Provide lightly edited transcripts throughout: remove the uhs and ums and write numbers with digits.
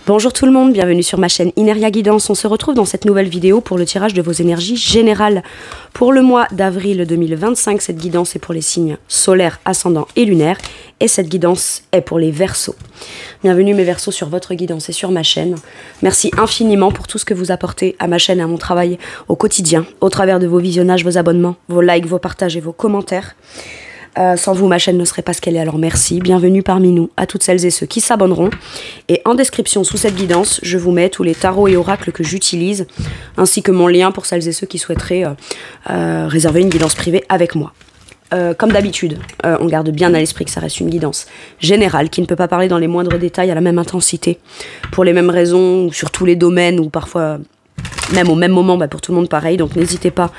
Bonjour tout le monde, bienvenue sur ma chaîne Ineria Guidance. On se retrouve dans cette nouvelle vidéo pour le tirage de vos énergies générales. Pour le mois d'avril 2025, cette guidance est pour les signes solaires, ascendants et lunaires. Et cette guidance est pour les Verseaux. Bienvenue mes Verseaux sur votre guidance et sur ma chaîne. Merci infiniment pour tout ce que vous apportez à ma chaîne et à mon travail au quotidien, au travers de vos visionnages, vos abonnements, vos likes, vos partages et vos commentaires. Sans vous, ma chaîne ne serait pas ce qu'elle est, alors merci. Bienvenue parmi nous, à toutes celles et ceux qui s'abonneront. Et en description, sous cette guidance, je vous mets tous les tarots et oracles que j'utilise, ainsi que mon lien pour celles et ceux qui souhaiteraient réserver une guidance privée avec moi. Comme d'habitude, on garde bien à l'esprit que ça reste une guidance générale, qui ne peut pas parler dans les moindres détails à la même intensité, pour les mêmes raisons, ou sur tous les domaines, ou parfois même au même moment, pour tout le monde pareil. Donc n'hésitez pas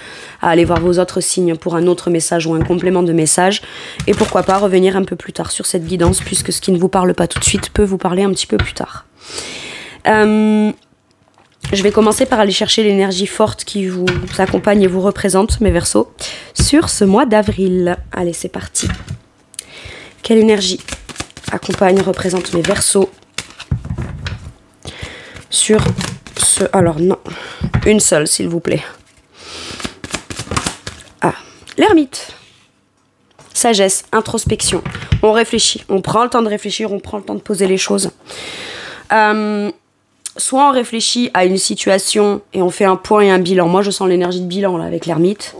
à aller voir vos autres signes pour un autre message ou un complément de message. Et pourquoi pas revenir un peu plus tard sur cette guidance, puisque ce qui ne vous parle pas tout de suite peut vous parler un petit peu plus tard. Je vais commencer par aller chercher l'énergie forte qui vous accompagne et vous représente, mes Verseaux, sur ce mois d'avril. Allez, c'est parti. Quelle énergie accompagne, représente mes Verseaux sur ce... Alors non, une seule s'il vous plaît. Ah, l'ermite. Sagesse, introspection. On réfléchit, on prend le temps de réfléchir, on prend le temps de poser les choses. Soit on réfléchit à une situation et on fait un point et un bilan. Moi, je sens l'énergie de bilan là avec l'ermite.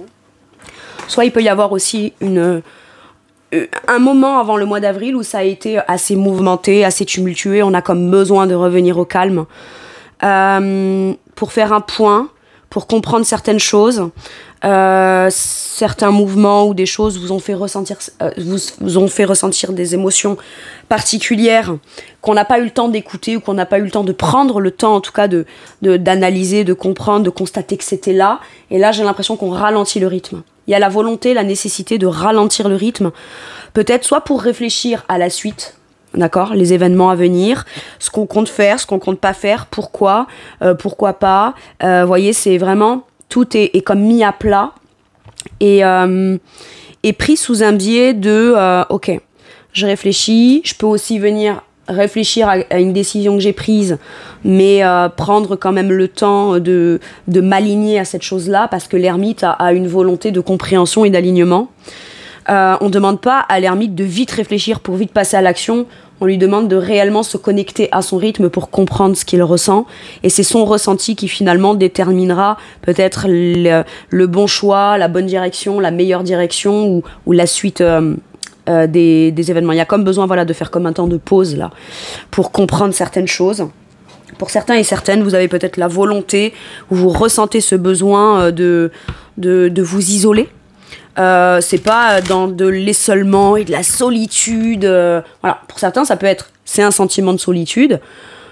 Soit il peut y avoir aussi un moment avant le mois d'avril où ça a été assez mouvementé, assez tumultueux. On a comme besoin de revenir au calme pour faire un point, pour comprendre certaines choses. Certains mouvements ou des choses vous ont fait ressentir, des émotions particulières qu'on n'a pas eu le temps d'écouter ou qu'on n'a pas eu le temps de prendre le temps en tout cas d'analyser, de comprendre, de constater que c'était là. Et là j'ai l'impression qu'on ralentit le rythme. Il y a la volonté, la nécessité de ralentir le rythme, peut-être soit pour réfléchir à la suite, d'accord, les événements à venir, ce qu'on compte faire, ce qu'on compte pas faire, pourquoi pas. Voyez, c'est vraiment... Tout est comme mis à plat et pris sous un biais de ok, je réfléchis, je peux aussi venir réfléchir à une décision que j'ai prise, mais prendre quand même le temps de m'aligner à cette chose-là, parce que l'ermite a une volonté de compréhension et d'alignement. On ne demande pas à l'ermite de vite réfléchir pour vite passer à l'action. On lui demande de réellement se connecter à son rythme pour comprendre ce qu'il ressent. Et c'est son ressenti qui finalement déterminera peut-être le bon choix, la bonne direction, la meilleure direction ou la suite des événements. Il y a comme besoin de faire comme un temps de pause là, pour comprendre certaines choses. Pour certains et certaines, vous avez peut-être la volonté ou vous ressentez ce besoin de vous isoler. C'est pas dans de l'isolement et de la solitude. Voilà. Pour certains, ça peut être, c'est un sentiment de solitude.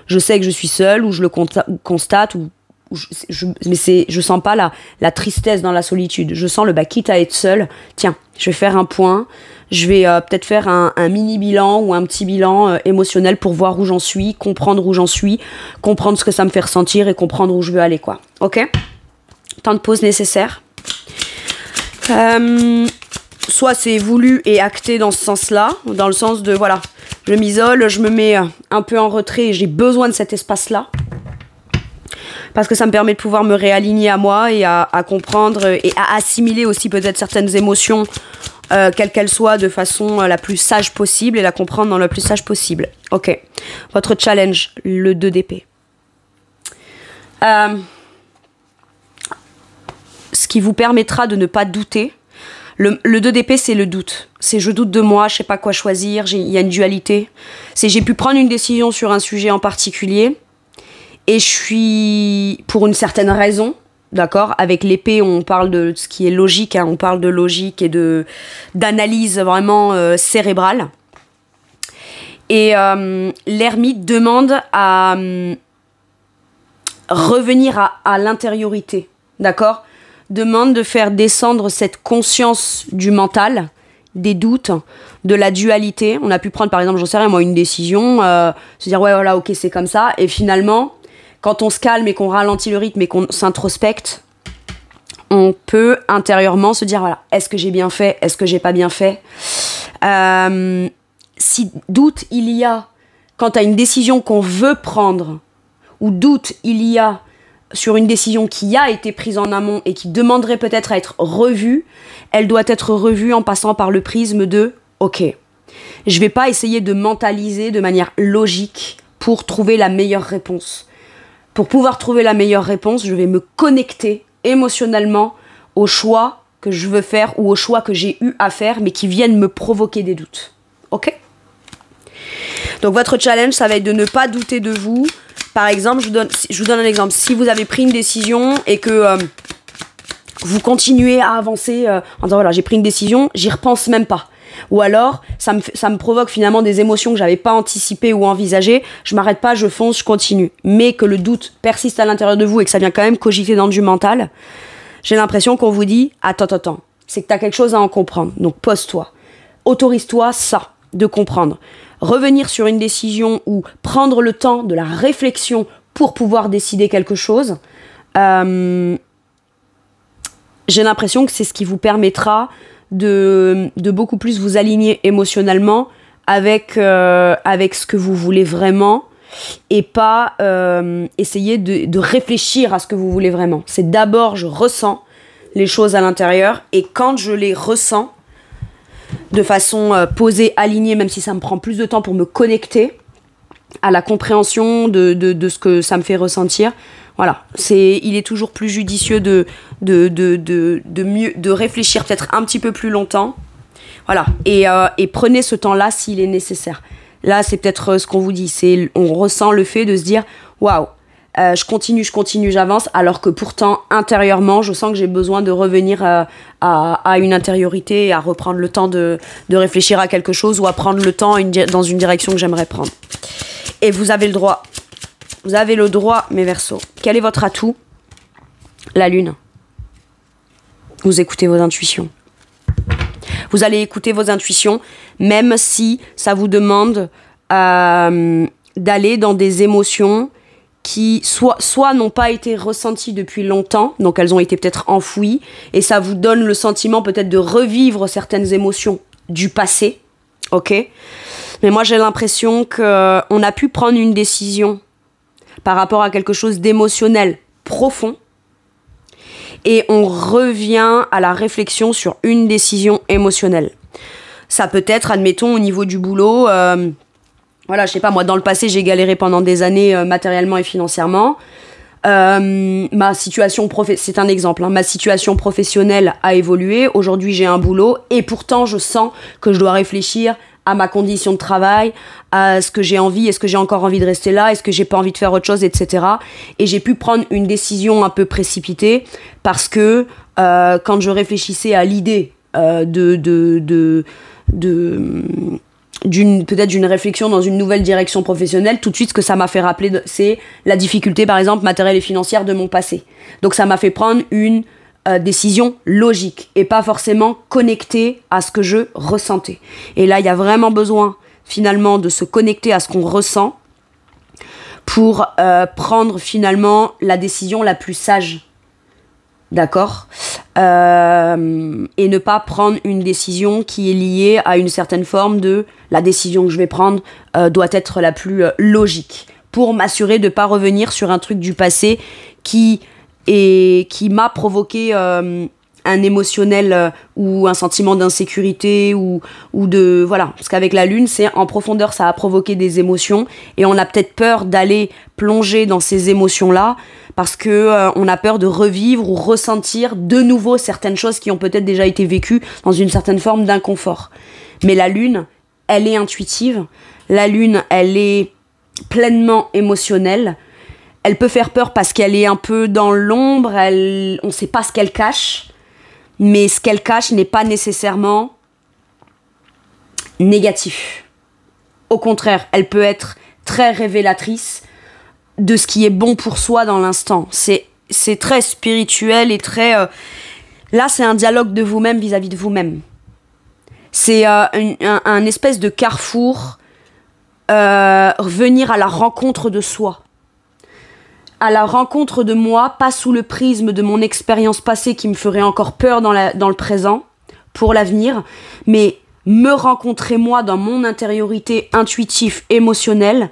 Je sais que je suis seule, ou je le constate, mais je sens pas la tristesse dans la solitude. Je sens quitte à être seule, tiens, je vais faire un point, je vais peut-être faire un mini bilan ou un petit bilan émotionnel pour voir où j'en suis, comprendre où j'en suis, comprendre ce que ça me fait ressentir et comprendre où je veux aller, quoi. Ok ? Temps de pause nécessaire. Soit c'est voulu et acté dans ce sens-là, dans le sens de, voilà, je m'isole, je me mets un peu en retrait et j'ai besoin de cet espace-là, parce que ça me permet de pouvoir me réaligner à moi et à comprendre et à assimiler aussi peut-être certaines émotions, quelles qu'elles soient, de façon la plus sage possible et la comprendre dans le plus sage possible. Ok, votre challenge, le 2 d'épée. Ce qui vous permettra de ne pas douter. Le 2 d'épée, c'est le doute. C'est je doute de moi, je sais pas quoi choisir, il y a une dualité. C'est j'ai pu prendre une décision sur un sujet en particulier et je suis, pour une certaine raison, d'accord, avec l'épée, on parle de ce qui est logique, hein, on parle de logique et d'analyse vraiment cérébrale. Et l'ermite demande à revenir à l'intériorité, d'accord ? Demande de faire descendre cette conscience du mental, des doutes, de la dualité. On a pu prendre par exemple, j'en sais rien moi, une décision, se dire ouais voilà ok c'est comme ça, et finalement quand on se calme et qu'on ralentit le rythme et qu'on s'introspecte, on peut intérieurement se dire voilà, est-ce que j'ai bien fait, est-ce que j'ai pas bien fait. Si doute il y a quant à une décision qu'on veut prendre, ou doute il y a sur une décision qui a été prise en amont et qui demanderait peut-être à être revue, elle doit être revue en passant par le prisme de « Ok, je vais pas essayer de mentaliser de manière logique pour trouver la meilleure réponse. Pour pouvoir trouver la meilleure réponse, je vais me connecter émotionnellement aux choix que je veux faire ou aux choix que j'ai eu à faire mais qui viennent me provoquer des doutes. Ok ? Donc votre challenge, ça va être de ne pas douter de vous. Par exemple, je vous donne un exemple. Si vous avez pris une décision et que vous continuez à avancer en disant voilà, j'ai pris une décision, j'y repense même pas. Ou alors, ça me provoque finalement des émotions que j'avais pas anticipées ou envisagées. Je m'arrête pas, je fonce, je continue. Mais que le doute persiste à l'intérieur de vous et que ça vient quand même cogiter dans du mental, j'ai l'impression qu'on vous dit attends, c'est que t'as quelque chose à en comprendre. Donc pose-toi. Autorise-toi ça, de comprendre. Revenir sur une décision ou prendre le temps de la réflexion pour pouvoir décider quelque chose, j'ai l'impression que c'est ce qui vous permettra de beaucoup plus vous aligner émotionnellement avec ce que vous voulez vraiment et pas essayer de réfléchir à ce que vous voulez vraiment. C'est d'abord, je ressens les choses à l'intérieur et quand je les ressens de façon posée, alignée, même si ça me prend plus de temps pour me connecter à la compréhension de ce que ça me fait ressentir. Voilà, il est toujours plus judicieux de réfléchir peut-être un petit peu plus longtemps. Voilà, et prenez ce temps-là s'il est nécessaire. Là, c'est peut-être ce qu'on vous dit, on ressent le fait de se dire « Waouh, je continue, j'avance », alors que pourtant, intérieurement, je sens que j'ai besoin de revenir à une intériorité, à reprendre le temps de réfléchir à quelque chose ou à prendre le temps dans une direction que j'aimerais prendre. Et vous avez le droit. Vous avez le droit, mes Verseaux. Quel est votre atout ? La lune. Vous écoutez vos intuitions. Vous allez écouter vos intuitions, même si ça vous demande d'aller dans des émotions qui soit n'ont pas été ressenties depuis longtemps, donc elles ont été peut-être enfouies, et ça vous donne le sentiment peut-être de revivre certaines émotions du passé, ok ? Mais moi j'ai l'impression qu'on a pu prendre une décision par rapport à quelque chose d'émotionnel profond, et on revient à la réflexion sur une décision émotionnelle. Ça peut être, admettons, au niveau du boulot, voilà, je sais pas, moi, dans le passé, j'ai galéré pendant des années matériellement et financièrement. Ma situation c'est un exemple, hein, ma situation professionnelle a évolué. Aujourd'hui, j'ai un boulot et pourtant, je sens que je dois réfléchir à ma condition de travail, à ce que j'ai envie, est-ce que j'ai encore envie de rester là, est-ce que j'ai pas envie de faire autre chose, etc. Et j'ai pu prendre une décision un peu précipitée parce que quand je réfléchissais à l'idée peut-être d'une réflexion dans une nouvelle direction professionnelle, tout de suite ce que ça m'a fait rappeler, c'est la difficulté par exemple matérielle et financière de mon passé. Donc ça m'a fait prendre une décision logique et pas forcément connectée à ce que je ressentais. Et là il y a vraiment besoin finalement de se connecter à ce qu'on ressent pour prendre finalement la décision la plus sage. D'accord, et ne pas prendre une décision qui est liée à une certaine forme de la décision que je vais prendre doit être la plus logique pour m'assurer de ne pas revenir sur un truc du passé qui m'a provoqué un émotionnel ou un sentiment d'insécurité ou de voilà, parce qu'avec la lune c'est en profondeur, ça a provoqué des émotions et on a peut-être peur d'aller plonger dans ces émotions là parce que on a peur de revivre ou ressentir de nouveau certaines choses qui ont peut-être déjà été vécues dans une certaine forme d'inconfort. Mais la lune, elle est intuitive, la lune, elle est pleinement émotionnelle. Elle peut faire peur parce qu'elle est un peu dans l'ombre, on ne sait pas ce qu'elle cache, mais ce qu'elle cache n'est pas nécessairement négatif. Au contraire, elle peut être très révélatrice de ce qui est bon pour soi dans l'instant. C'est très spirituel et très... là, c'est un dialogue de vous-même vis-à-vis de vous-même. C'est un espèce de carrefour, venir à la rencontre de soi. À la rencontre de moi, pas sous le prisme de mon expérience passée qui me ferait encore peur dans le présent, pour l'avenir, mais me rencontrer moi dans mon intériorité intuitive, émotionnelle,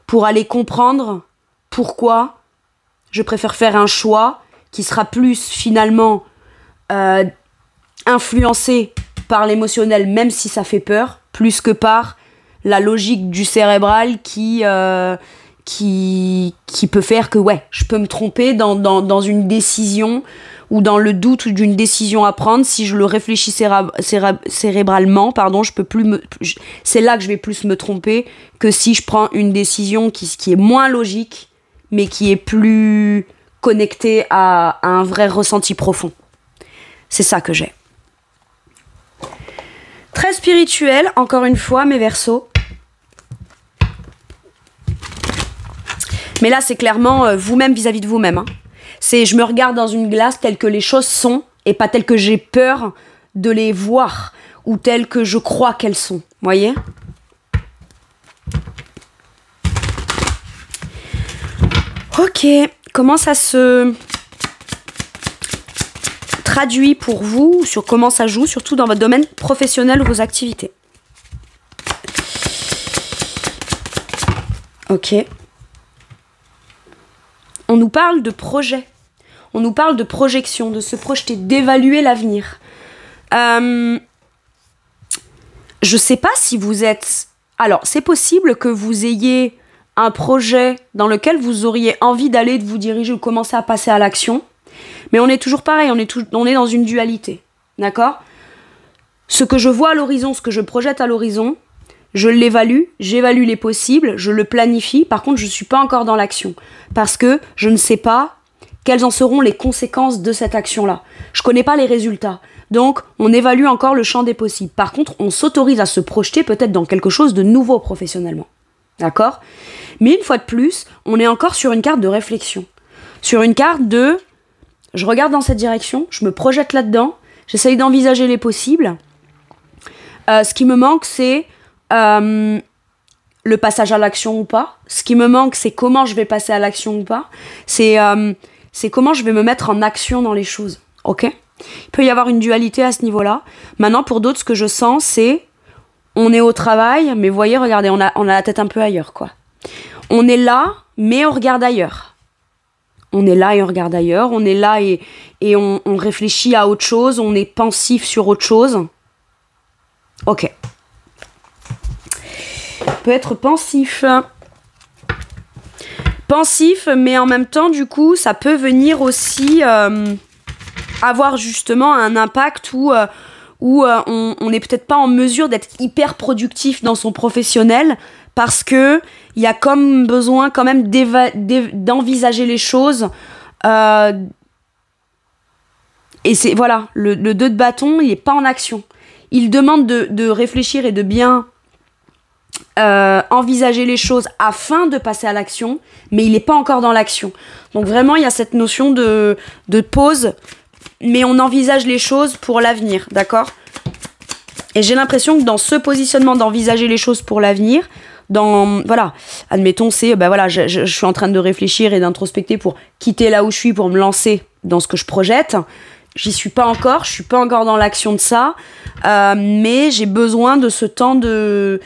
pour aller comprendre pourquoi je préfère faire un choix qui sera plus finalement influencé par l'émotionnel, même si ça fait peur, plus que par la logique du cérébral qui peut faire que ouais, je peux me tromper dans une décision ou dans le doute d'une décision à prendre. Si je le réfléchis cérébralement, pardon, c'est là que je vais plus me tromper que si je prends une décision qui est moins logique, mais qui est plus connectée à un vrai ressenti profond. C'est ça que j'ai. Très spirituel, encore une fois, mes Verseaux. Mais là, c'est clairement vous-même vis-à-vis de vous-même. Hein. C'est je me regarde dans une glace telle que les choses sont et pas telle que j'ai peur de les voir ou telles que je crois qu'elles sont. Voyez ? Ok, comment ça se traduit pour vous, sur comment ça joue, surtout dans votre domaine professionnel ou vos activités. Ok. On nous parle de projet, on nous parle de projection, de se projeter, d'évaluer l'avenir. Je sais pas si vous êtes... Alors, c'est possible que vous ayez un projet dans lequel vous auriez envie d'aller, de vous diriger ou commencer à passer à l'action. Mais on est toujours pareil, on est dans une dualité. D'accord ? Ce que je vois à l'horizon, ce que je projette à l'horizon, je l'évalue, j'évalue les possibles, je le planifie. Par contre, je ne suis pas encore dans l'action. Parce que je ne sais pas quelles en seront les conséquences de cette action-là. Je ne connais pas les résultats. Donc, on évalue encore le champ des possibles. Par contre, on s'autorise à se projeter peut-être dans quelque chose de nouveau professionnellement. D'accord ? Mais une fois de plus, on est encore sur une carte de réflexion. Sur une carte de... Je regarde dans cette direction, je me projette là-dedans, j'essaye d'envisager les possibles. Ce qui me manque, c'est le passage à l'action ou pas. Ce qui me manque, c'est comment je vais passer à l'action ou pas. C'est comment je vais me mettre en action dans les choses. Ok ? Il peut y avoir une dualité à ce niveau-là. Maintenant, pour d'autres, ce que je sens, c'est... On est au travail, mais vous voyez, regardez, on a la tête un peu ailleurs, quoi. On est là, mais on regarde ailleurs. On est là et on regarde ailleurs, on est là et on réfléchit à autre chose, on est pensif sur autre chose. Ok. Peut être pensif. Pensif, mais en même temps, du coup, ça peut venir aussi avoir justement un impact où on n'est peut-être pas en mesure d'être hyper productif dans son professionnel, parce que il y a comme besoin quand même d'envisager les choses. Et c'est voilà, le 2 de bâton, il n'est pas en action. Il demande de réfléchir et de bien envisager les choses afin de passer à l'action, mais il n'est pas encore dans l'action. Donc vraiment, il y a cette notion de pause, mais on envisage les choses pour l'avenir, d'accord ? Et j'ai l'impression que dans ce positionnement d'envisager les choses pour l'avenir, voilà, admettons, c'est, voilà, je suis en train de réfléchir et d'introspecter pour quitter là où je suis, pour me lancer dans ce que je projette. Je suis pas encore dans l'action de ça, mais j'ai besoin de ce temps de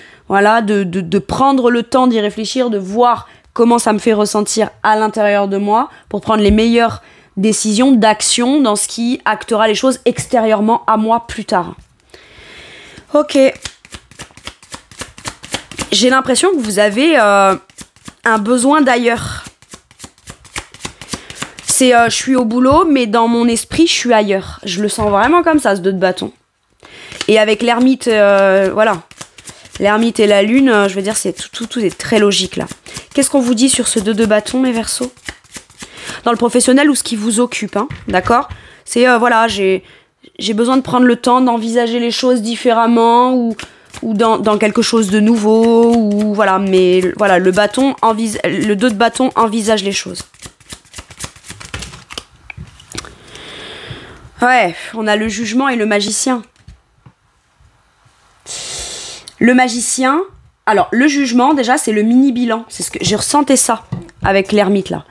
prendre le temps d'y réfléchir, de voir comment ça me fait ressentir à l'intérieur de moi pour prendre les meilleures décisions d'action dans ce qui actera les choses extérieurement à moi plus tard. Ok. J'ai l'impression que vous avez un besoin d'ailleurs. C'est je suis au boulot, mais dans mon esprit, je suis ailleurs. Je le sens vraiment comme ça, ce 2 de bâton. Et avec l'ermite, voilà. L'ermite et la lune, je veux dire, c'est tout est très logique là. Qu'est-ce qu'on vous dit sur ce 2 de bâton, mes Verseaux ? Dans le professionnel ou ce qui vous occupe, hein, d'accord ? C'est voilà, j'ai besoin de prendre le temps d'envisager les choses différemment ou dans quelque chose de nouveau, ou voilà, mais voilà, le 2 de bâton envisage les choses. Ouais, on a le jugement et le magicien. Le magicien, alors le jugement déjà c'est le mini bilan, c'est ce que j'ai ressenti ça avec l'ermite là.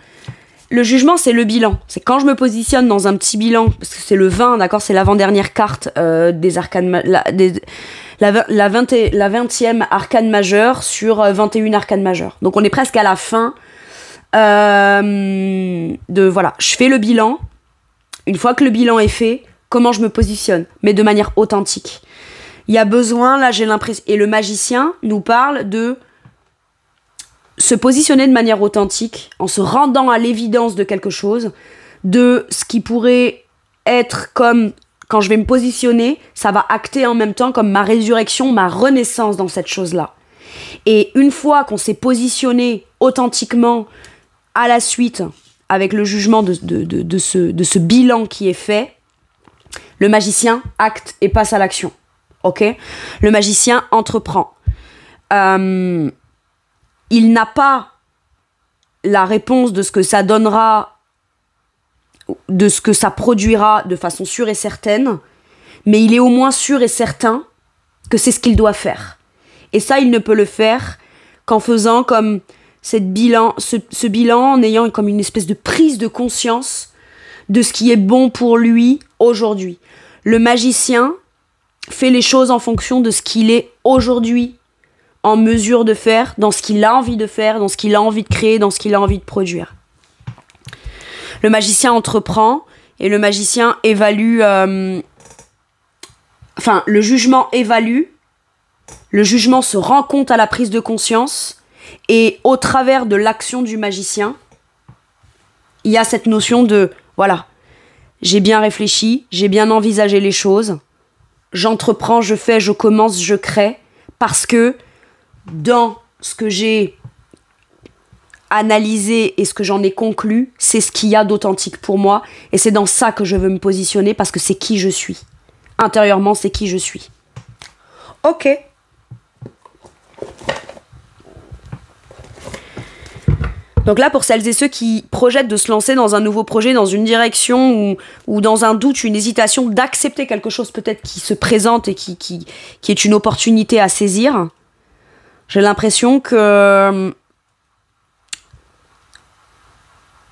Le jugement, c'est le bilan. C'est quand je me positionne dans un petit bilan, parce que c'est le 20, d'accord, c'est l'avant-dernière carte des arcanes, la 20e arcane majeure sur 21 arcanes majeures. Donc on est presque à la fin voilà, je fais le bilan. Une fois que le bilan est fait, comment je me positionne, mais de manière authentique. Il y a besoin, là j'ai l'impression, et le magicien nous parle de se positionner de manière authentique, en se rendant à l'évidence de quelque chose, de ce qui pourrait être comme, quand je vais me positionner, ça va acter en même temps comme ma résurrection, ma renaissance dans cette chose-là. Et une fois qu'on s'est positionné authentiquement à la suite, avec le jugement de ce bilan qui est fait, le magicien acte et passe à l'action. Ok ? Le magicien entreprend. Il n'a pas la réponse de ce que ça donnera, de ce que ça produira de façon sûre et certaine, mais il est au moins sûr et certain que c'est ce qu'il doit faire. Et ça, il ne peut le faire qu'en faisant comme ce bilan, en ayant comme une espèce de prise de conscience de ce qui est bon pour lui aujourd'hui. Le magicien fait les choses en fonction de ce qu'il est aujourd'hui en mesure de faire, dans ce qu'il a envie de faire, dans ce qu'il a envie de créer, dans ce qu'il a envie de produire. Le magicien entreprend et le magicien évalue... le jugement évalue, le jugement se rend compte à la prise de conscience et au travers de l'action du magicien, il y a cette notion de, voilà, j'ai bien réfléchi, j'ai bien envisagé les choses, j'entreprends, je fais, je commence, je crée, parce que dans ce que j'ai analysé et ce que j'en ai conclu, c'est ce qu'il y a d'authentique pour moi et c'est dans ça que je veux me positionner parce que c'est qui je suis. Intérieurement, c'est qui je suis. Ok. Donc là, pour celles et ceux qui projettent de se lancer dans un nouveau projet, dans une direction ou dans un doute, une hésitation, d'accepter quelque chose peut-être qui se présente et qui est une opportunité à saisir, j'ai l'impression que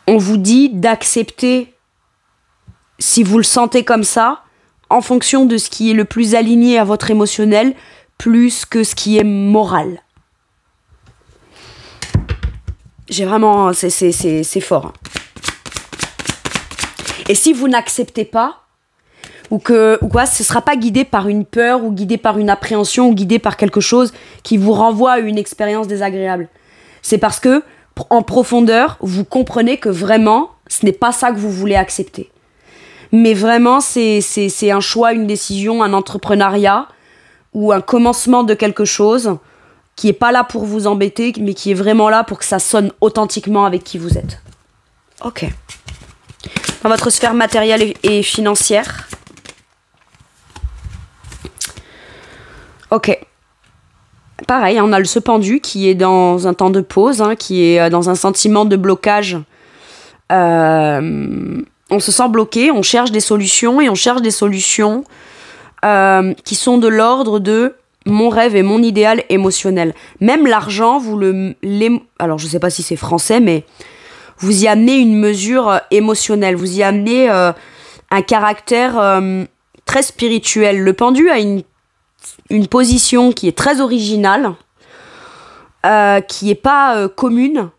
on vous dit d'accepter, si vous le sentez comme ça, en fonction de ce qui est le plus aligné à votre émotionnel, plus que ce qui est moral. J'ai vraiment... C'est fort. Et si vous n'acceptez pas, ou quoi, ce ne sera pas guidé par une peur, ou guidé par une appréhension, ou guidé par quelque chose qui vous renvoie à une expérience désagréable. C'est parce que, en profondeur, vous comprenez que vraiment, ce n'est pas ça que vous voulez accepter. Mais vraiment, c'est un choix, une décision, un entrepreneuriat, ou un commencement de quelque chose qui n'est pas là pour vous embêter, mais qui est vraiment là pour que ça sonne authentiquement avec qui vous êtes. Ok. Dans votre sphère matérielle et financière. Ok. Pareil, on a ce pendu qui est dans un temps de pause, qui est dans un sentiment de blocage. On se sent bloqué, on cherche des solutions, et on cherche des solutions qui sont de l'ordre de mon rêve et mon idéal émotionnel. Même l'argent, alors je sais pas si c'est français, mais vous y amenez une mesure émotionnelle, vous y amenez un caractère très spirituel. Le pendu a une position qui est très originale, qui est pas commune,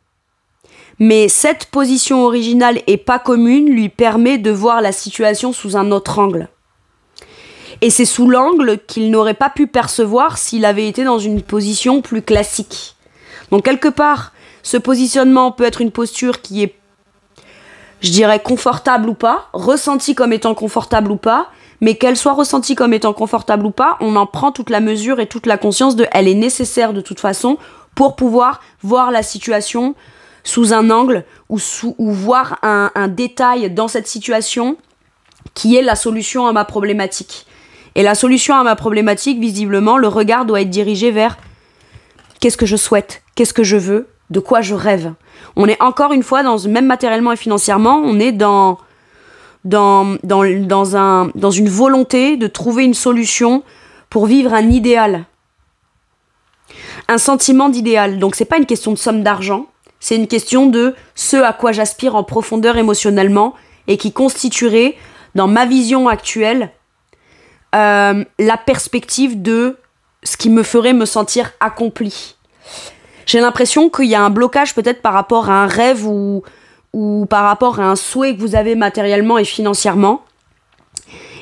mais cette position originale et pas commune lui permet de voir la situation sous un autre angle. Et c'est sous l'angle qu'il n'aurait pas pu percevoir s'il avait été dans une position plus classique. Donc quelque part, ce positionnement peut être une posture qui est, je dirais, confortable ou pas, ressentie comme étant confortable ou pas, mais qu'elle soit ressentie comme étant confortable ou pas, on en prend toute la mesure et toute la conscience de elle est nécessaire de toute façon pour pouvoir voir la situation sous un angle ou voir un détail dans cette situation qui est la solution à ma problématique. Et la solution à ma problématique, visiblement, le regard doit être dirigé vers qu'est-ce que je souhaite, qu'est-ce que je veux, de quoi je rêve. On est encore une fois, même matériellement et financièrement, on est dans une volonté de trouver une solution pour vivre un idéal. Un sentiment d'idéal. Donc c'est pas une question de somme d'argent, c'est une question de ce à quoi j'aspire en profondeur émotionnellement et qui constituerait, dans ma vision actuelle, la perspective de ce qui me ferait me sentir accomplie. J'ai l'impression qu'il y a un blocage peut-être par rapport à un rêve ou par rapport à un souhait que vous avez matériellement et financièrement.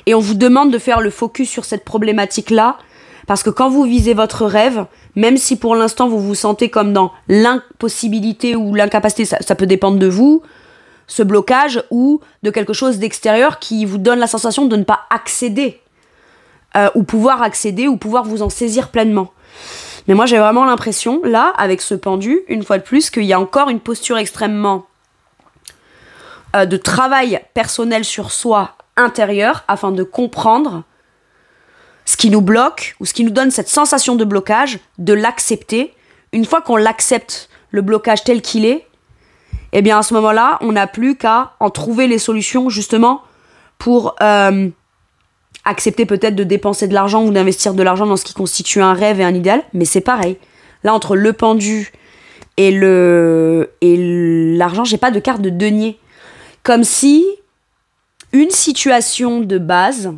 Et on vous demande de faire le focus sur cette problématique-là, parce que quand vous visez votre rêve, même si pour l'instant vous vous sentez comme dans l'impossibilité ou l'incapacité, ça peut dépendre de vous, ce blocage, ou de quelque chose d'extérieur qui vous donne la sensation de ne pas accéder, ou pouvoir accéder, ou pouvoir vous en saisir pleinement. Mais moi j'ai vraiment l'impression, là, avec ce pendu, une fois de plus, qu'il y a encore une posture extrêmement de travail personnel sur soi intérieur, afin de comprendre ce qui nous bloque, ou ce qui nous donne cette sensation de blocage, de l'accepter. Une fois qu'on l'accepte, le blocage tel qu'il est, eh bien à ce moment-là, on n'a plus qu'à en trouver les solutions, justement, pour accepter peut-être de dépenser de l'argent ou d'investir de l'argent dans ce qui constitue un rêve et un idéal. Mais c'est pareil. Là, entre le pendu et l'argent, j'ai pas de carte de denier. Comme si une situation de base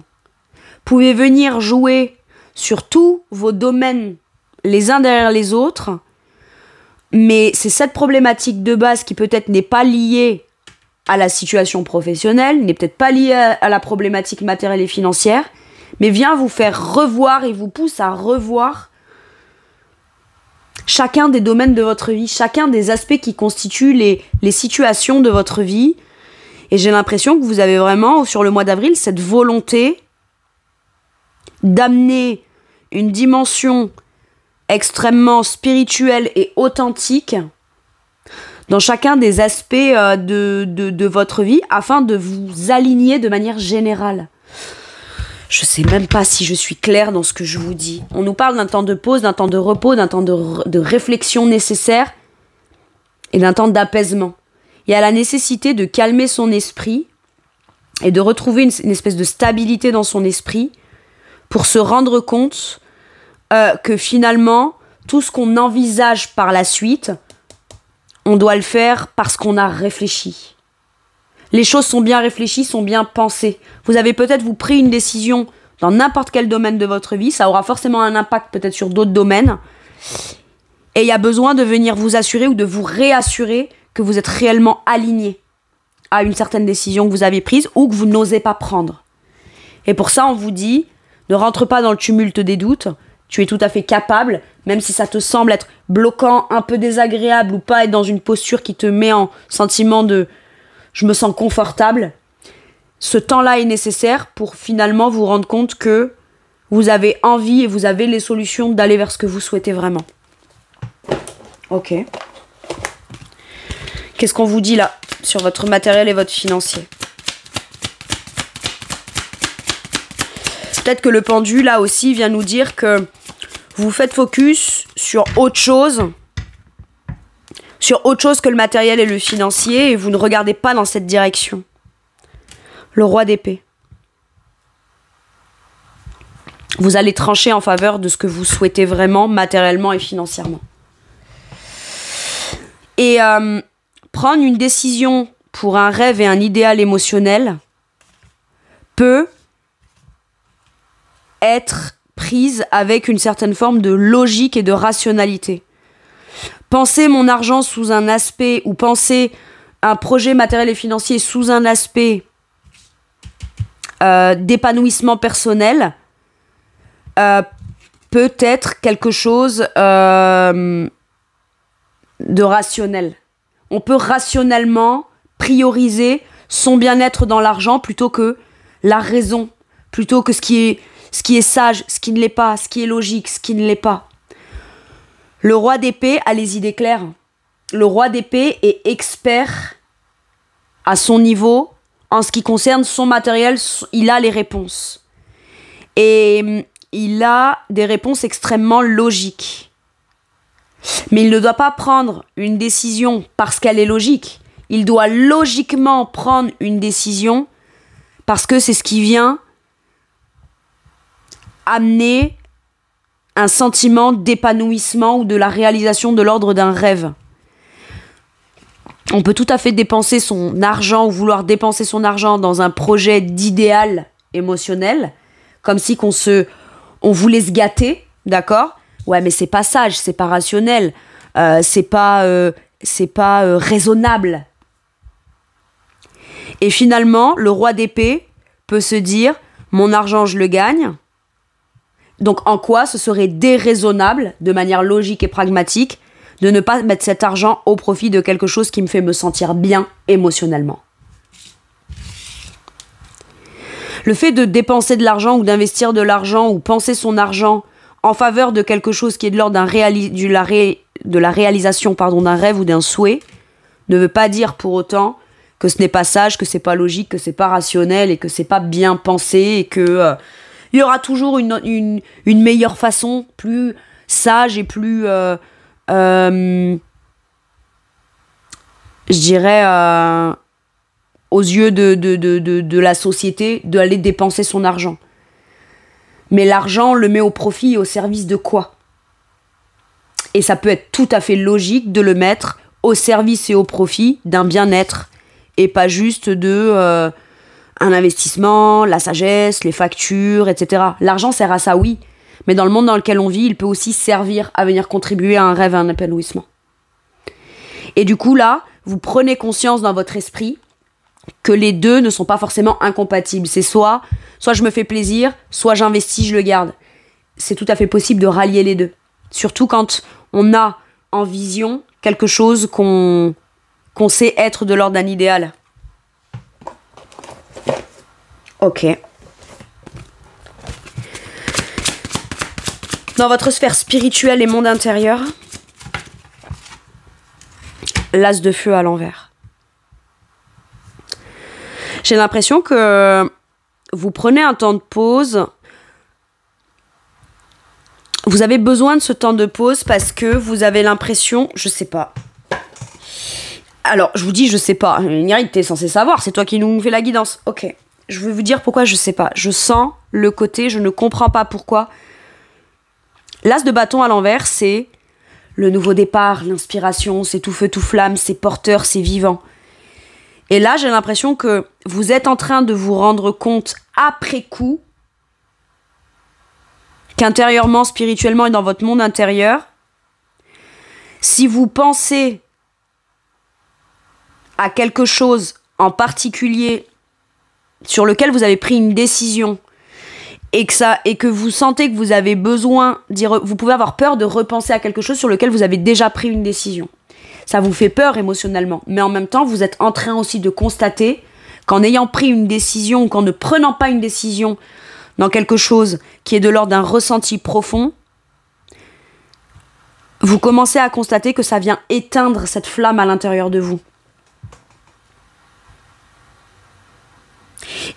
pouvait venir jouer sur tous vos domaines les uns derrière les autres, mais c'est cette problématique de base qui peut-être n'est pas liée à la situation professionnelle, n'est peut-être pas liée à la problématique matérielle et financière, mais vient vous faire revoir et vous pousse à revoir chacun des domaines de votre vie, chacun des aspects qui constituent les situations de votre vie. Et j'ai l'impression que vous avez vraiment, sur le mois d'avril, cette volonté d'amener une dimension extrêmement spirituelle et authentique dans chacun des aspects de votre vie, afin de vous aligner de manière générale. Je sais même pas si je suis claire dans ce que je vous dis. On nous parle d'un temps de pause, d'un temps de repos, d'un temps de réflexion nécessaire et d'un temps d'apaisement. Il y a la nécessité de calmer son esprit et de retrouver une espèce de stabilité dans son esprit pour se rendre compte que finalement, tout ce qu'on envisage par la suite, on doit le faire parce qu'on a réfléchi. Les choses sont bien réfléchies, sont bien pensées. Vous avez peut-être pris une décision dans n'importe quel domaine de votre vie, ça aura forcément un impact peut-être sur d'autres domaines. Et il y a besoin de venir vous assurer ou de vous réassurer que vous êtes réellement aligné à une certaine décision que vous avez prise ou que vous n'osez pas prendre. Et pour ça, on vous dit, ne rentre pas dans le tumulte des doutes. Tu es tout à fait capable, même si ça te semble être bloquant, un peu désagréable ou pas être dans une posture qui te met en sentiment de « je me sens confortable ». Ce temps-là est nécessaire pour finalement vous rendre compte que vous avez envie et vous avez les solutions d'aller vers ce que vous souhaitez vraiment. Ok. Qu'est-ce qu'on vous dit là sur votre matériel et votre financier? Peut-être que le pendu là aussi vient nous dire que vous faites focus sur autre chose que le matériel et le financier, et vous ne regardez pas dans cette direction. Le roi d'épée. Vous allez trancher en faveur de ce que vous souhaitez vraiment, matériellement et financièrement. Et prendre une décision pour un rêve et un idéal émotionnel peut être prise avec une certaine forme de logique et de rationalité. Penser mon argent sous un aspect, ou penser un projet matériel et financier sous un aspect d'épanouissement personnel peut être quelque chose de rationnel. On peut rationnellement prioriser son bien-être dans l'argent plutôt que la raison, plutôt que ce qui est sage, ce qui ne l'est pas, ce qui est logique, ce qui ne l'est pas. Le roi d'épée a les idées claires. Le roi d'épée est expert à son niveau en ce qui concerne son matériel. Il a les réponses. Et il a des réponses extrêmement logiques. Mais il ne doit pas prendre une décision parce qu'elle est logique. Il doit logiquement prendre une décision parce que c'est ce qui vient amener un sentiment d'épanouissement ou de la réalisation de l'ordre d'un rêve. On peut tout à fait dépenser son argent ou vouloir dépenser son argent dans un projet d'idéal émotionnel, comme si on voulait se gâter, D'accord? Ouais, mais c'est pas sage, c'est pas rationnel, c'est pas raisonnable. Et finalement, le roi d'épée peut se dire, mon argent, je le gagne. Donc en quoi ce serait déraisonnable, de manière logique et pragmatique, de ne pas mettre cet argent au profit de quelque chose qui me fait me sentir bien émotionnellement. Le fait de dépenser de l'argent ou d'investir de l'argent ou penser son argent en faveur de quelque chose qui est de l'ordre de la réalisation d'un rêve ou d'un souhait ne veut pas dire pour autant que ce n'est pas sage, que c'est pas logique, que c'est pas rationnel et que c'est pas bien pensé et que il y aura toujours une meilleure façon, plus sage et plus je dirais aux yeux de la société, d'aller dépenser son argent. Mais l'argent, le met au profit et au service de quoi? Et ça peut être tout à fait logique de le mettre au service et au profit d'un bien-être et pas juste de un investissement, la sagesse, les factures, etc. L'argent sert à ça, oui. Mais dans le monde dans lequel on vit, il peut aussi servir à venir contribuer à un rêve, à un épanouissement. Et du coup, là, vous prenez conscience dans votre esprit que les deux ne sont pas forcément incompatibles. C'est soit je me fais plaisir, soit j'investis, je le garde. C'est tout à fait possible de rallier les deux. Surtout quand on a en vision quelque chose qu'on sait être de l'ordre d'un idéal. Ok. Dans votre sphère spirituelle et monde intérieur, l'as de feu à l'envers. J'ai l'impression que vous prenez un temps de pause. Vous avez besoin de ce temps de pause parce que vous avez l'impression, je sais pas. Alors, je vous dis, je sais pas. Ingrid, t'es censée savoir, c'est toi qui nous fais la guidance. Ok. Je vais vous dire pourquoi je sais pas. Je sens le côté, je ne comprends pas pourquoi. L'as de bâton à l'envers, c'est le nouveau départ, l'inspiration, c'est tout feu, tout flamme, c'est porteur, c'est vivant. Et là, j'ai l'impression que vous êtes en train de vous rendre compte après coup qu'intérieurement, spirituellement et dans votre monde intérieur, si vous pensez à quelque chose en particulier sur lequel vous avez pris une décision et que vous sentez que vous avez besoin vous pouvez avoir peur de repenser à quelque chose sur lequel vous avez déjà pris une décision. Ça vous fait peur émotionnellement, mais en même temps, vous êtes en train aussi de constater qu'en ayant pris une décision ou qu'en ne prenant pas une décision dans quelque chose qui est de l'ordre d'un ressenti profond, vous commencez à constater que ça vient éteindre cette flamme à l'intérieur de vous.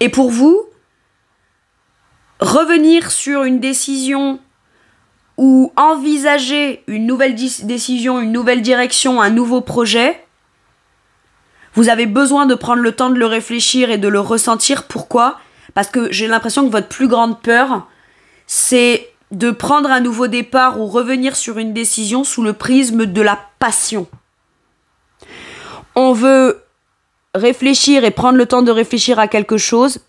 Et pour vous, revenir sur une décision ou envisager une nouvelle décision, une nouvelle direction, un nouveau projet, vous avez besoin de prendre le temps de le réfléchir et de le ressentir. Pourquoi ? Parce que j'ai l'impression que votre plus grande peur, c'est de prendre un nouveau départ ou revenir sur une décision sous le prisme de la passion. On veut réfléchir et prendre le temps de réfléchir à quelque chose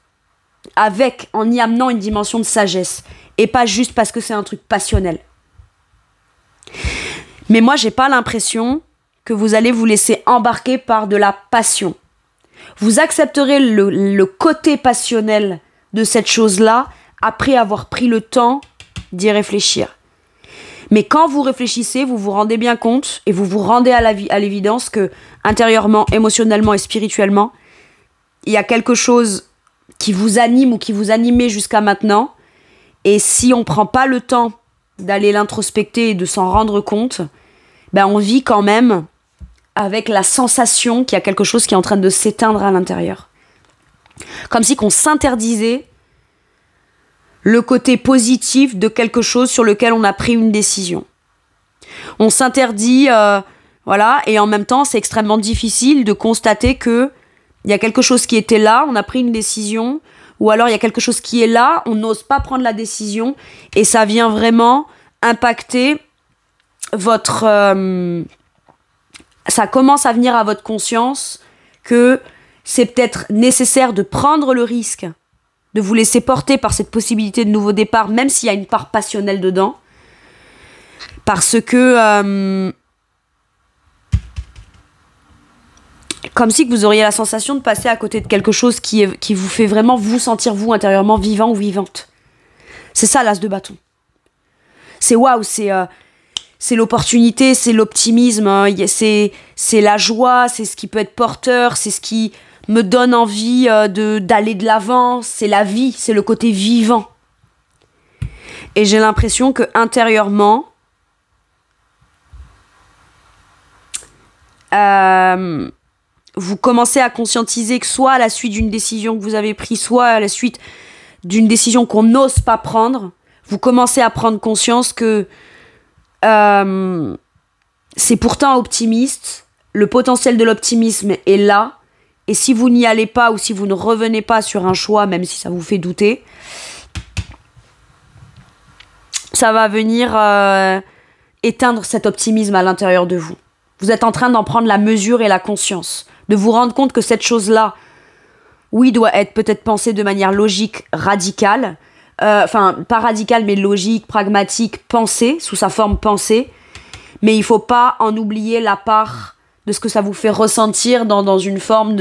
en y amenant une dimension de sagesse et pas juste parce que c'est un truc passionnel. Mais moi, j'ai pas l'impression que vous allez vous laisser embarquer par de la passion. Vous accepterez le côté passionnel de cette chose-là après avoir pris le temps d'y réfléchir. Mais quand vous réfléchissez, vous vous rendez bien compte et vous vous rendez à l'évidence que intérieurement, émotionnellement et spirituellement, il y a quelque chose qui vous anime ou qui vous animait jusqu'à maintenant. Et si on prend pas le temps d'aller l'introspecter et de s'en rendre compte, ben on vit quand même avec la sensation qu'il y a quelque chose qui est en train de s'éteindre à l'intérieur. Comme si qu'on s'interdisait le côté positif de quelque chose sur lequel on a pris une décision. On s'interdit, voilà, et en même temps, c'est extrêmement difficile de constater que il y a quelque chose qui était là, on a pris une décision, ou alors il y a quelque chose qui est là, on n'ose pas prendre la décision, et ça vient vraiment impacter votre... ça commence à venir à votre conscience que c'est peut-être nécessaire de prendre le risque de vous laisser porter par cette possibilité de nouveau départ, même s'il y a une part passionnelle dedans, Parce que... comme si que vous auriez la sensation de passer à côté de quelque chose qui vous fait vraiment vous sentir, vous, intérieurement, vivant ou vivante. C'est ça, l'as de bâton. C'est waouh, c'est l'opportunité, c'est l'optimisme, hein, c'est la joie, c'est ce qui peut être porteur, c'est ce qui me donne envie d'aller de l'avant, c'est la vie, c'est le côté vivant. Et j'ai l'impression que intérieurement, vous commencez à conscientiser que soit à la suite d'une décision que vous avez prise, soit à la suite d'une décision qu'on n'ose pas prendre, vous commencez à prendre conscience que c'est pourtant optimiste, le potentiel de l'optimisme est là, et si vous n'y allez pas ou si vous ne revenez pas sur un choix, même si ça vous fait douter, ça va venir éteindre cet optimisme à l'intérieur de vous. Vous êtes en train d'en prendre la mesure et la conscience, de vous rendre compte que cette chose-là, oui, doit être peut-être pensée de manière logique, radicale, enfin, pas radicale, mais logique, pragmatique, pensée, sous sa forme pensée, mais il faut pas en oublier la part de ce que ça vous fait ressentir dans une forme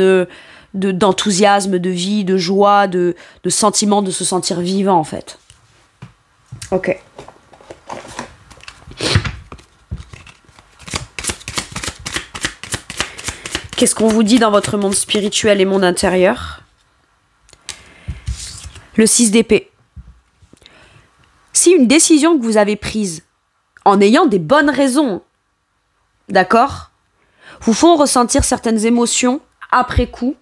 d'enthousiasme, de vie, de joie, de sentiment de se sentir vivant, en fait. Ok. Qu'est-ce qu'on vous dit dans votre monde spirituel et monde intérieur? Le 6 d'épée. Si une décision que vous avez prise, en ayant des bonnes raisons, d'accord, vous font ressentir certaines émotions après coup,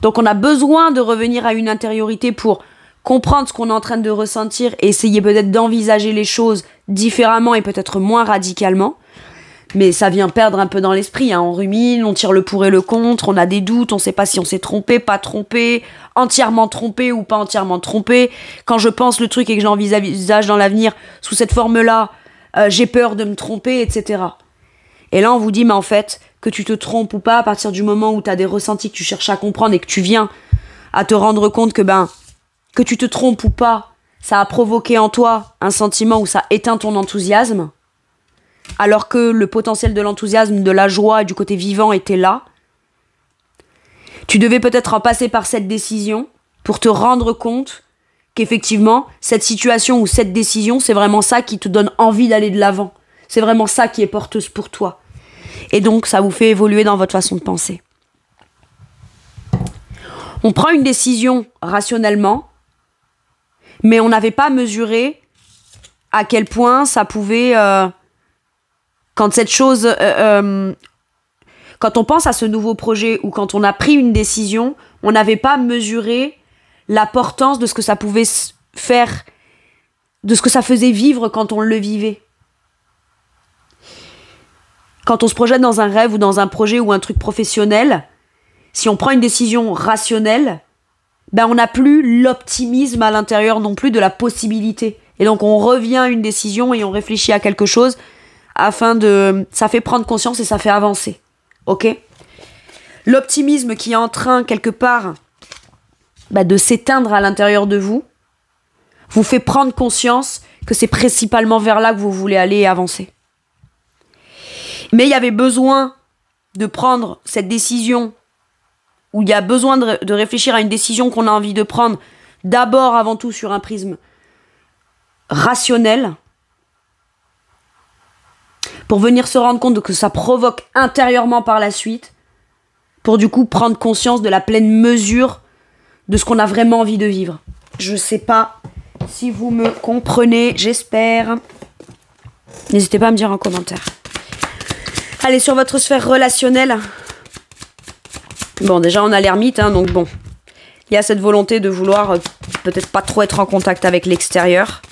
donc on a besoin de revenir à une intériorité pour comprendre ce qu'on est en train de ressentir et essayer peut-être d'envisager les choses différemment et peut-être moins radicalement. Mais ça vient perdre un peu dans l'esprit, hein. On rumine, on tire le pour et le contre, on a des doutes, on sait pas si on s'est trompé, pas trompé, entièrement trompé ou pas entièrement trompé. Quand je pense le truc et que je l'envisage dans l'avenir sous cette forme-là, j'ai peur de me tromper, etc. Et là, on vous dit, mais en fait, que tu te trompes ou pas, à partir du moment où tu as des ressentis que tu cherches à comprendre et que tu viens à te rendre compte que tu te trompes ou pas, ça a provoqué en toi un sentiment où ça éteint ton enthousiasme, alors que le potentiel de l'enthousiasme, de la joie et du côté vivant était là. Tu devais peut-être en passer par cette décision pour te rendre compte qu'effectivement, cette situation ou cette décision, c'est vraiment ça qui te donne envie d'aller de l'avant. C'est vraiment ça qui est porteuse pour toi. Et donc, ça vous fait évoluer dans votre façon de penser. On prend une décision rationnellement, mais on n'avait pas mesuré à quel point ça pouvait... quand cette chose... quand on pense à ce nouveau projet ou quand on a pris une décision, on n'avait pas mesuré l'importance de ce que ça pouvait faire, de ce que ça faisait vivre quand on le vivait. Quand on se projette dans un rêve ou dans un projet ou un truc professionnel, si on prend une décision rationnelle, ben on n'a plus l'optimisme à l'intérieur non plus de la possibilité. Et donc on revient à une décision et on réfléchit à quelque chose afin de... Ça fait prendre conscience et ça fait avancer. Ok ? L'optimisme qui est en train, quelque part, de s'éteindre à l'intérieur de vous, vous fait prendre conscience que c'est principalement vers là que vous voulez aller et avancer. Mais il y avait besoin de prendre cette décision, ou il y a besoin de réfléchir à une décision qu'on a envie de prendre, d'abord, avant tout, sur un prisme rationnel, pour venir se rendre compte que ça provoque intérieurement par la suite, pour du coup prendre conscience de la pleine mesure de ce qu'on a vraiment envie de vivre. Je sais pas si vous me comprenez, j'espère. N'hésitez pas à me dire en commentaire. Allez, sur votre sphère relationnelle. Bon, déjà on a l'ermite, hein, donc bon. Il y a cette volonté de vouloir peut-être pas trop être en contact avec l'extérieur.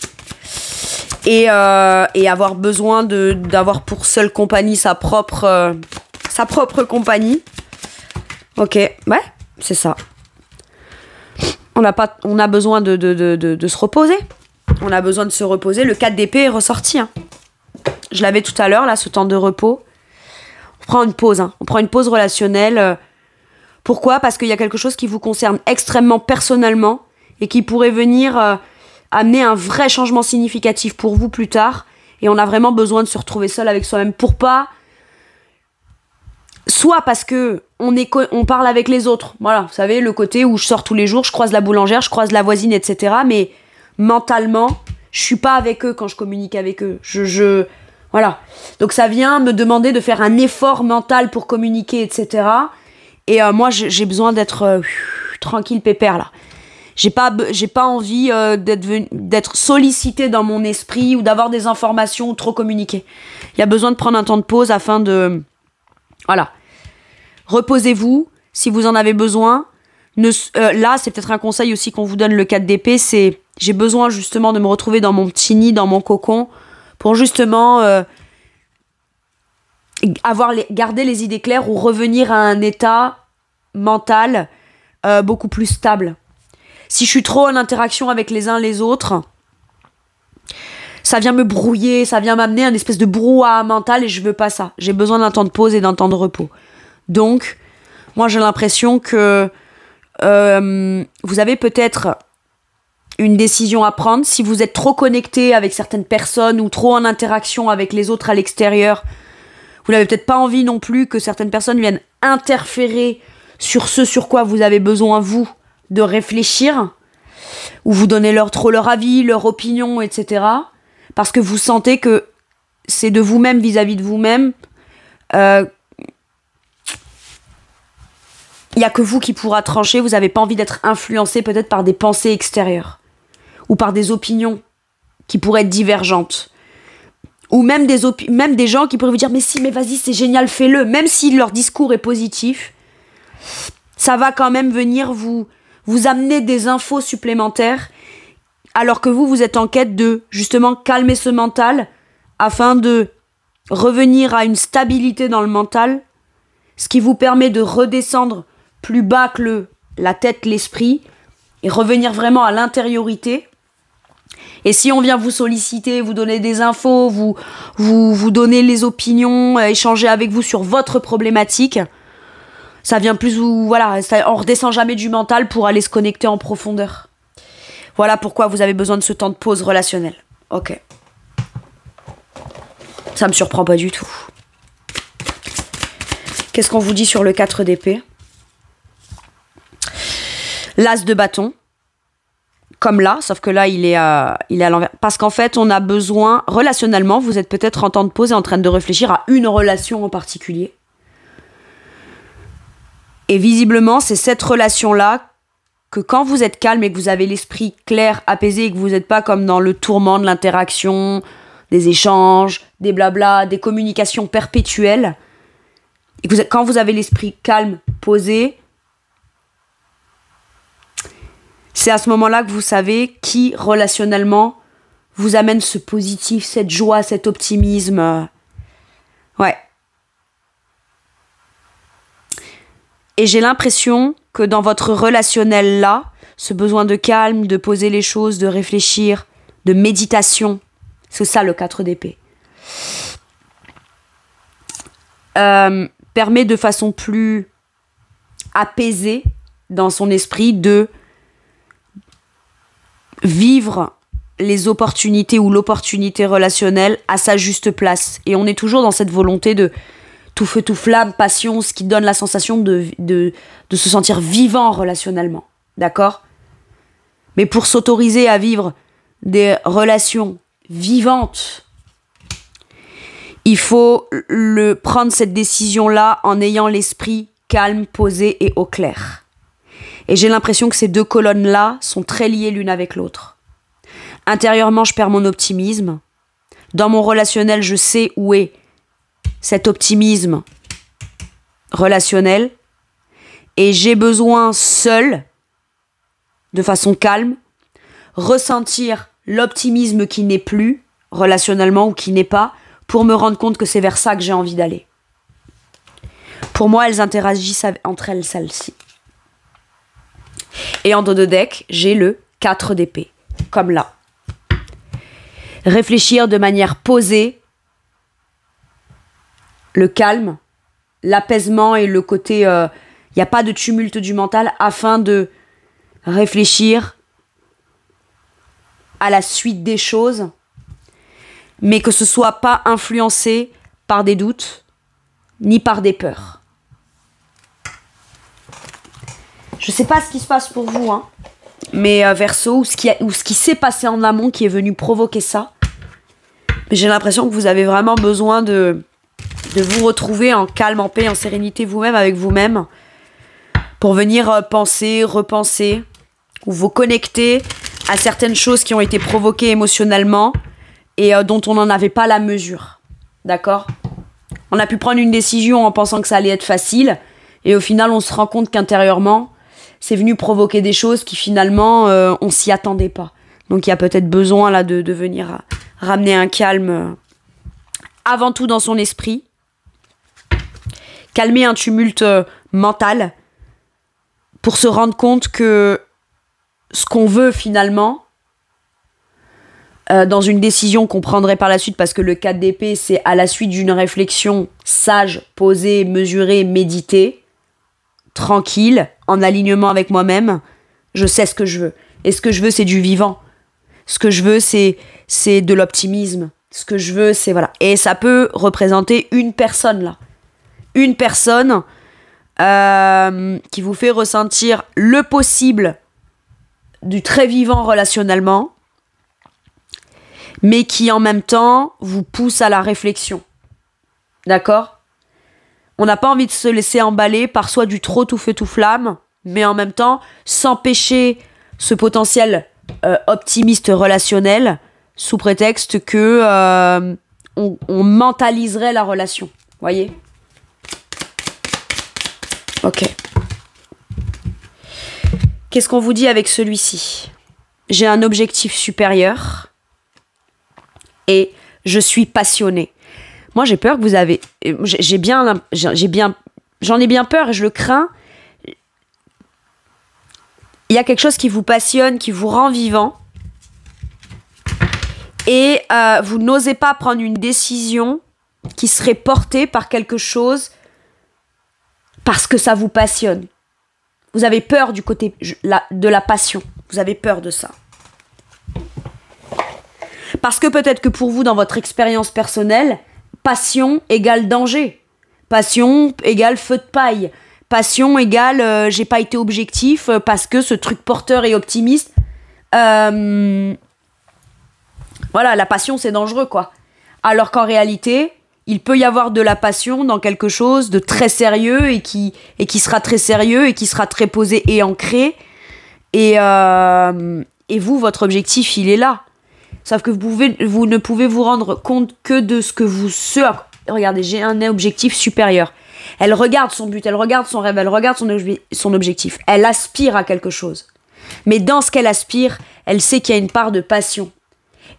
Et avoir besoin d'avoir pour seule compagnie sa propre compagnie. Ok, ouais, c'est ça. On a besoin de se reposer. On a besoin de se reposer. Le 4 d'épée est ressorti. Hein. Je l'avais tout à l'heure, là, ce temps de repos. On prend une pause. Hein. On prend une pause relationnelle. Pourquoi ? Parce qu'il y a quelque chose qui vous concerne extrêmement personnellement et qui pourrait venir amener un vrai changement significatif pour vous plus tard. et on a vraiment besoin de se retrouver seul avec soi-même pour pas... Soit parce que on parle avec les autres, voilà, vous savez, le côté où je sors tous les jours, je croise la boulangère, je croise la voisine, etc. Mais mentalement, je suis pas avec eux quand je communique avec eux. Voilà. Donc ça vient me demander de faire un effort mental pour communiquer, etc. Et moi, j'ai besoin d'être tranquille, pépère, là. J'ai pas envie d'être sollicité dans mon esprit ou d'avoir des informations ou trop communiquer. Il y a besoin de prendre un temps de pause afin de... Voilà. Reposez-vous si vous en avez besoin. Là, c'est peut-être un conseil aussi qu'on vous donne, le 4 d'épée, c'est j'ai besoin justement de me retrouver dans mon petit nid, dans mon cocon, pour justement garder les idées claires ou revenir à un état mental beaucoup plus stable. Si je suis trop en interaction avec les uns les autres, ça vient me brouiller, ça vient m'amener un espèce de brouhaha mental et je veux pas ça. J'ai besoin d'un temps de pause et d'un temps de repos. Donc, moi j'ai l'impression que vous avez peut-être une décision à prendre. Si vous êtes trop connecté avec certaines personnes ou trop en interaction avec les autres à l'extérieur, vous n'avez peut-être pas envie non plus que certaines personnes viennent interférer sur ce sur quoi vous avez besoin, vous, de réfléchir, ou vous donner trop leur avis, leur opinion, etc. Parce que vous sentez que c'est de vous-même vis-à-vis de vous-même. Il n'y a que vous qui pourra trancher. Vous n'avez pas envie d'être influencé peut-être par des pensées extérieures. Ou par des opinions qui pourraient être divergentes. Ou même des gens qui pourraient vous dire « Mais si, mais vas-y, c'est génial, fais-le ». Même si leur discours est positif, ça va quand même venir vous amener des infos supplémentaires, alors que vous êtes en quête de, justement, calmer ce mental, afin de revenir à une stabilité dans le mental, ce qui vous permet de redescendre plus bas que la tête, l'esprit, et revenir vraiment à l'intériorité. Et si on vient vous solliciter, vous donner des infos, vous donner les opinions, échanger avec vous sur votre problématique, ça vient plus voilà, on redescend jamais du mental pour aller se connecter en profondeur. Voilà pourquoi vous avez besoin de ce temps de pause relationnel. Ok. Ça me surprend pas du tout. Qu'est-ce qu'on vous dit sur le 4 d'épée ? L'as de bâton. Comme là, sauf que là, il est à l'envers. Parce qu'en fait, on a besoin, relationnellement, vous êtes peut-être en temps de pause et en train de réfléchir à une relation en particulier. Et visiblement, c'est cette relation-là que quand vous êtes calme et que vous avez l'esprit clair, apaisé, et que vous n'êtes pas comme dans le tourment de l'interaction, des échanges, des blabla, des communications perpétuelles, et que quand vous avez l'esprit calme, posé, c'est à ce moment-là que vous savez qui, relationnellement, vous amène ce positif, cette joie, cet optimisme. Ouais. Et j'ai l'impression que dans votre relationnel-là, ce besoin de calme, de poser les choses, de réfléchir, de méditation, c'est ça le 4 d'épée, permet de façon plus apaisée dans son esprit de vivre les opportunités ou l'opportunité relationnelle à sa juste place. Et on est toujours dans cette volonté de tout feu, tout flamme, passion, ce qui donne la sensation de se sentir vivant relationnellement. D'accord ? Mais pour s'autoriser à vivre des relations vivantes, il faut prendre cette décision-là en ayant l'esprit calme, posé et au clair. Et j'ai l'impression que ces deux colonnes-là sont très liées l'une avec l'autre. Intérieurement, je perds mon optimisme. Dans mon relationnel, je sais où est cet optimisme relationnel. Et j'ai besoin seul, de façon calme, ressentir l'optimisme qui n'est plus, relationnellement ou qui n'est pas, pour me rendre compte que c'est vers ça que j'ai envie d'aller. Pour moi, elles interagissent entre elles, celles-ci. Et en dos de deck, j'ai le 4 d'épée, comme là. Réfléchir de manière posée, le calme, l'apaisement et le côté... il n'y a pas de tumulte du mental afin de réfléchir à la suite des choses. mais que ce soit pas influencé par des doutes, ni par des peurs. Je sais pas ce qui se passe pour vous, hein, mais Verseau, ou ce qui s'est passé en amont qui est venu provoquer ça. Mais j'ai l'impression que vous avez vraiment besoin de vous retrouver en calme, en paix, en sérénité vous-même, avec vous-même, pour venir penser, repenser, ou vous connecter à certaines choses qui ont été provoquées émotionnellement et dont on n'en avait pas la mesure. D'accord ? On a pu prendre une décision en pensant que ça allait être facile, et au final, on se rend compte qu'intérieurement, c'est venu provoquer des choses qui finalement, on s'y attendait pas. Donc il y a peut-être besoin là de venir ramener un calme avant tout dans son esprit, calmer un tumulte mental pour se rendre compte que ce qu'on veut finalement, dans une décision qu'on prendrait par la suite, parce que le 4 d'épée, c'est à la suite d'une réflexion sage, posée, mesurée, méditée, tranquille, en alignement avec moi-même, je sais ce que je veux. Et ce que je veux, c'est du vivant. Ce que je veux, c'est de l'optimisme. Ce que je veux, c'est voilà. Et ça peut représenter une personne, là. Une personne qui vous fait ressentir le possible du très vivant relationnellement, mais qui en même temps vous pousse à la réflexion. D'accord ? On n'a pas envie de se laisser emballer par soit du trop tout feu tout flamme, mais en même temps s'empêcher ce potentiel optimiste relationnel sous prétexte que on mentaliserait la relation. Voyez ? Ok. Qu'est-ce qu'on vous dit avec celui-ci ? J'ai un objectif supérieur et je suis passionnée. Moi, j'ai peur que vous avez... J'en ai bien peur et je le crains. Il y a quelque chose qui vous passionne, qui vous rend vivant. Et vous n'osez pas prendre une décision qui serait portée par quelque chose parce que ça vous passionne. Vous avez peur du côté de la passion. Vous avez peur de ça. Parce que peut-être que pour vous, dans votre expérience personnelle, passion égale danger. Passion égale feu de paille. Passion égale j'ai pas été objectif parce que ce truc porteur et optimiste. Voilà, la passion c'est dangereux quoi. Alors qu'en réalité, il peut y avoir de la passion dans quelque chose de très sérieux et qui sera très sérieux et qui sera très posé et ancré. Et vous, votre objectif, il est là. Sauf que vous ne pouvez vous rendre compte que de ce que vous... Regardez, j'ai un objectif supérieur. Elle regarde son but, elle regarde son rêve, elle regarde son objectif. Elle aspire à quelque chose. Mais dans ce qu'elle aspire, elle sait qu'il y a une part de passion.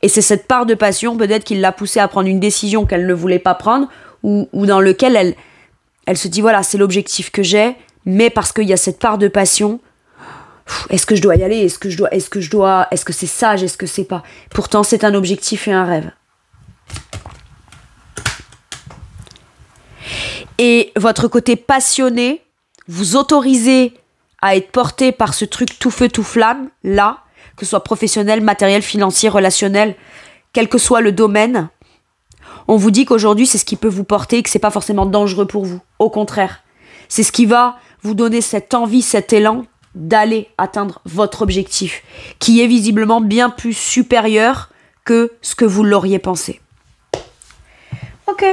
Et c'est cette part de passion, peut-être, qui l'a poussée à prendre une décision qu'elle ne voulait pas prendre, ou dans lequel elle se dit, voilà, c'est l'objectif que j'ai, mais parce qu'il y a cette part de passion, est-ce que je dois y aller ? Est-ce que c'est sage ? Est-ce que c'est pas ? Pourtant, c'est un objectif et un rêve. Et votre côté passionné, vous autorisez à être porté par ce truc tout feu, tout flamme, là, que ce soit professionnel, matériel, financier, relationnel, quel que soit le domaine. On vous dit qu'aujourd'hui, c'est ce qui peut vous porter et que c'est pas forcément dangereux pour vous. Au contraire, c'est ce qui va vous donner cette envie, cet élan d'aller atteindre votre objectif, qui est visiblement bien plus supérieur que ce que vous l'auriez pensé. Ok.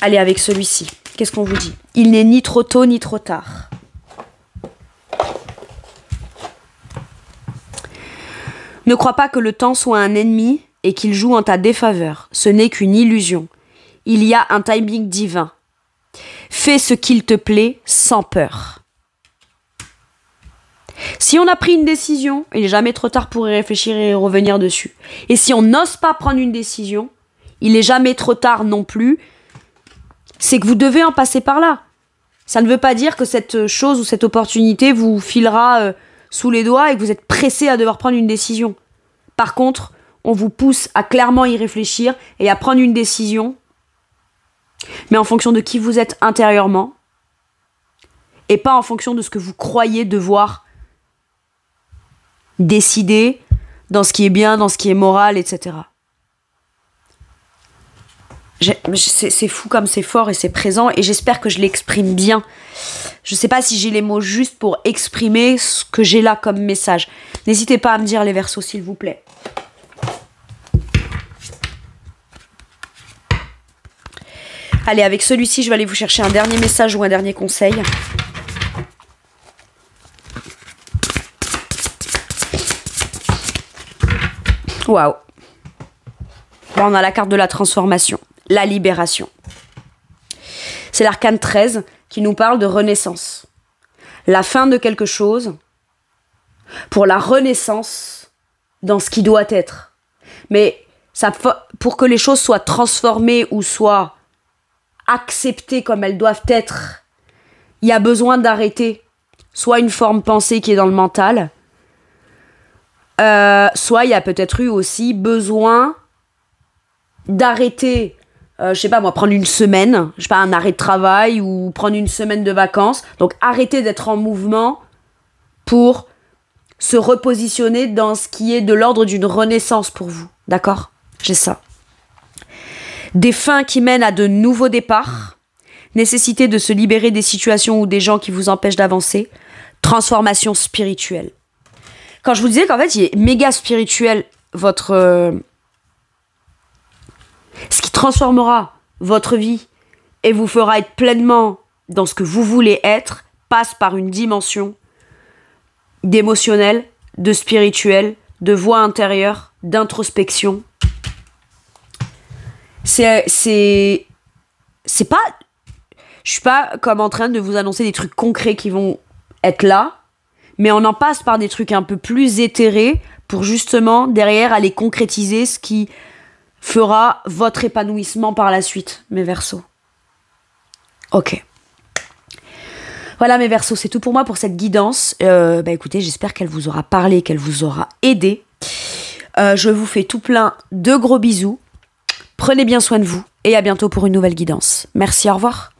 Allez, avec celui-ci, qu'est-ce qu'on vous dit ? Il n'est ni trop tôt ni trop tard. Ne crois pas que le temps soit un ennemi et qu'il joue en ta défaveur. Ce n'est qu'une illusion. Il y a un timing divin. Fais ce qu'il te plaît sans peur. Si on a pris une décision, il n'est jamais trop tard pour y réfléchir et revenir dessus. Et si on n'ose pas prendre une décision, il n'est jamais trop tard non plus. C'est que vous devez en passer par là. Ça ne veut pas dire que cette chose ou cette opportunité vous filera sous les doigts et que vous êtes pressé à devoir prendre une décision. Par contre, on vous pousse à clairement y réfléchir et à prendre une décision, mais en fonction de qui vous êtes intérieurement et pas en fonction de ce que vous croyez devoir décider dans ce qui est bien, dans ce qui est moral, etc. C'est fou comme c'est fort et c'est présent, et j'espère que je l'exprime bien. Je sais pas si j'ai les mots justes pour exprimer ce que j'ai là comme message. N'hésitez pas à me dire, les Verseaux, s'il vous plaît. Allez, avec celui-ci, je vais aller vous chercher un dernier message ou un dernier conseil. Waouh. Là, on a la carte de la transformation, la libération. C'est l'arcane 13 qui nous parle de renaissance. La fin de quelque chose pour la renaissance dans ce qui doit être. Mais ça, pour que les choses soient transformées ou soient acceptées comme elles doivent être, il y a besoin d'arrêter soit une forme pensée qui est dans le mental, soit il y a peut-être eu aussi besoin d'arrêter, je sais pas moi, prendre une semaine, je sais pas, un arrêt de travail ou prendre une semaine de vacances. Donc arrêter d'être en mouvement pour se repositionner dans ce qui est de l'ordre d'une renaissance pour vous. D'accord ? J'ai ça. Des fins qui mènent à de nouveaux départs, nécessité de se libérer des situations ou des gens qui vous empêchent d'avancer, transformation spirituelle. Quand je vous disais qu'en fait, il est méga spirituel, ce qui transformera votre vie et vous fera être pleinement dans ce que vous voulez être, passe par une dimension d'émotionnel, de spirituel, de voix intérieure, d'introspection. C'est pas... Je suis pas comme en train de vous annoncer des trucs concrets qui vont être là, mais on en passe par des trucs un peu plus éthérés pour justement, derrière, aller concrétiser ce qui fera votre épanouissement par la suite, mes Verseaux. Ok. Voilà, mes Verseaux, c'est tout pour moi pour cette guidance. Écoutez, j'espère qu'elle vous aura parlé, qu'elle vous aura aidé. Je vous fais tout plein de gros bisous. Prenez bien soin de vous et à bientôt pour une nouvelle guidance. Merci, au revoir.